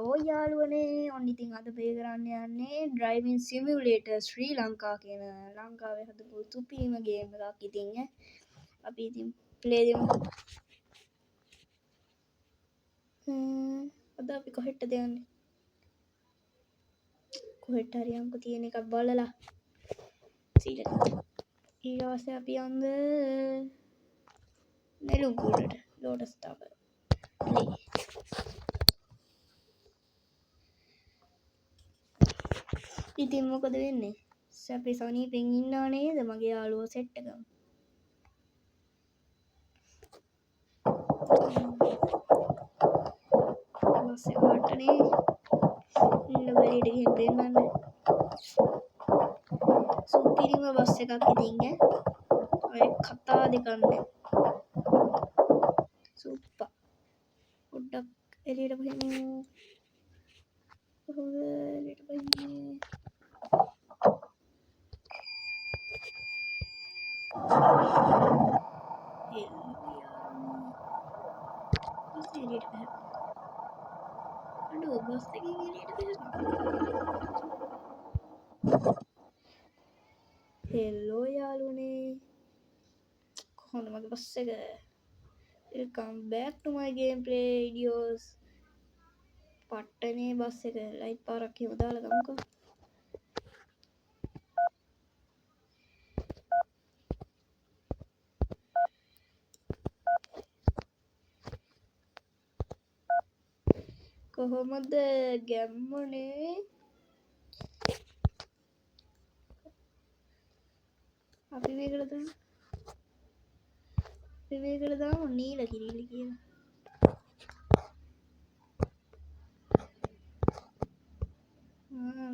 Hello යාළුවනේ ඔන්න ඉතින් අද ප්ලේ කරන්න යන්නේ ඩ්‍රයිවිං සිමියුලේටර් ශ්‍රී ලංකා කියන ලංකාවේ හදපු සුපිරිම ගේම් එකක් ඉතින් අපි ඉතින් ප්ලේ දෙමු. අද අපි කොහෙටද යන්නේ? කොහෙට හරි යමුකෝ තියෙන එකක් බලලා. ඊට පස්සේ අපි යන්නේ නෙළුම්පුරට ලෝටස් ටවර්. ඉතින් මොකද වෙන්නේ? අපි සනීපෙන් ඉන්නා නේද? මගේ යාළුවෝ සෙට් එකම. බස් එක වටනේ ඉන්න බැරියට ගිහින් පෙන්නන්න. සුපිරිම බස් එකක් ඉතින් ඔය කතා දෙකක් නැහැ. සුප්පා. පොඩ්ඩක් එළියට බහිමු. කොහොමද එළියට බහින්නේ? අඩෝ බස් එකකින් එළියට බහිනවා. හෙලෝ යාළුවනේ. කොහොමද මගේ බස් එක? Welcome back to my gameplay videos. පට්ටනේ බස් එක ලයිට් පාරක් එහෙම දාලා ගමුකෝ. කොහොමද ගැම්මනේ? අපි මේකට දාමු නීල කිරිලි කියලා.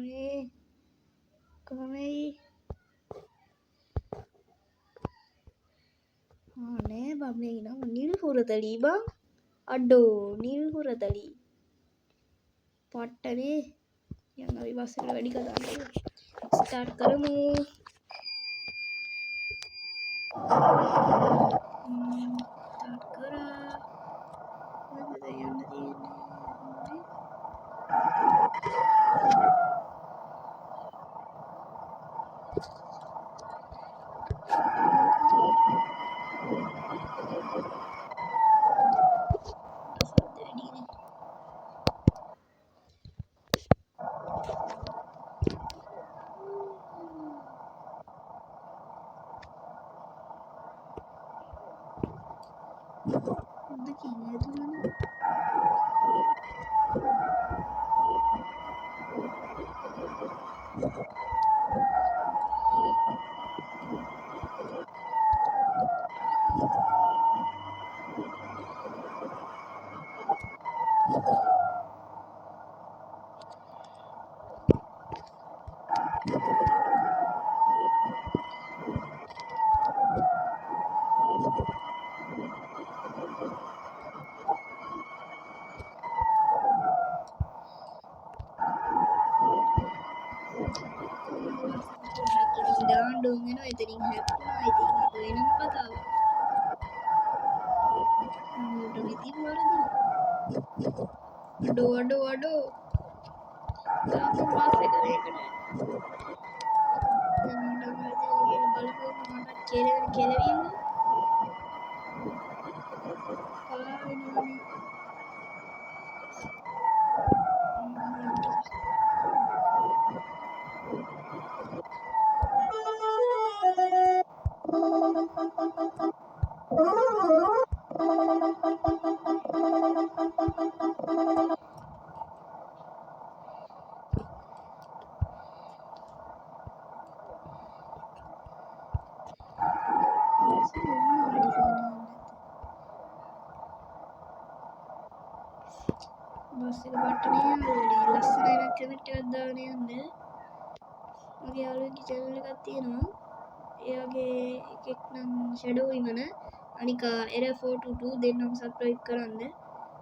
මේ කොහමයි? නෑ බම් මේ නම නිල් හුරතලි බං. අඩෝ නිල් හුරතලි. පට්ටනේ. යන්න අපි බස් එකට වැඩි කතා කරමු. ස්ටාර්ට් කරමු. ස්ටාර්ට් කරා. මොකද යන්න තියෙන්නේ? ඩාන්ඩුම් වෙනවා එතනින් හැප්පුණා ඉතින් ඒක වෙනම කතාවක්. මූට ඉතින් වරදිනවා. අඩෝ තාම මාස් එක ඒකට. දැන් මට වරදිනවා කියලා බලපුවම මට කෙලවිල්ල කලා වෙනවනේ. බස් එක පට්ටනේ යන්නේ ලස්සන වෙන කමෙන්ට් එකක් දාගෙන යන්න. මගේ යාළුවෙක්ගේ channel එකක් තියෙනවා. එයාගේ එකෙක් නම් ෂැඩෝ ඉමන අනිකා era422 දෙන්නම සබ්ස්ක්‍රයිබ් කරන්න.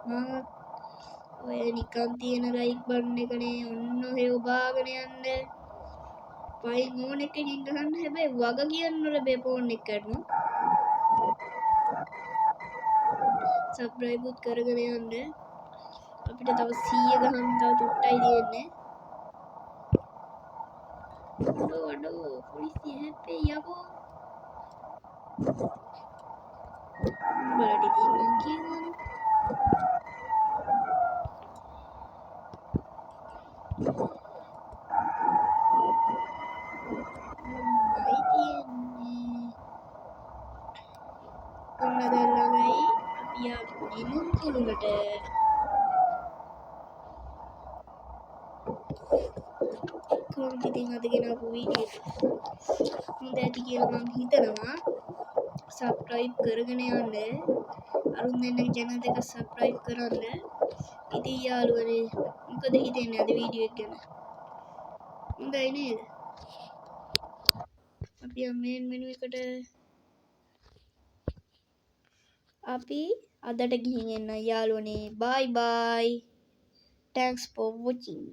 මම ඔය නිකන් තියෙන ලයික් බටන් එකනේ ඔන්න ඔහෙ ඔබාගෙන යන්න. පයින් ඕන එකකින් ගහන්න හැබැයි වග කියන්න ලැබේ ෆෝන් එකට නම්. සබ්ස්ක්‍රයිබ් උත් කරගෙන යන්න. අපිට තව 100 ගහන්න තව චුට්ටයි තියෙන්නේ. අඩෝ පොලිසිය හැප්පේ යකෝ. උඹලට ඉතින් මං කියවනේ. ඔන්න දැන් ළඟයි අපි ආපු ගිනුම් කුළුණට. කොහොමද ඉතින් අද ගෙනාපු වීඩියෝ එක හොඳ ඇති කියලා මම හිතනවා. සබ්ස්ක්‍රයිබ් කරගෙන යන්න. අරුන් දෙන්නගේ channel එක සබ්ස්ක්‍රයිබ් කරන්න. ඉතින් යාළුවනේ මොකද හිතෙන්නේ අද වීඩියෝ එක ගැන? හොඳයි නේද? අපි මේන් මෙනු එකට අපි අදට ගිහින් එන්න යාළුවනේ. bye bye. Thanks for watching.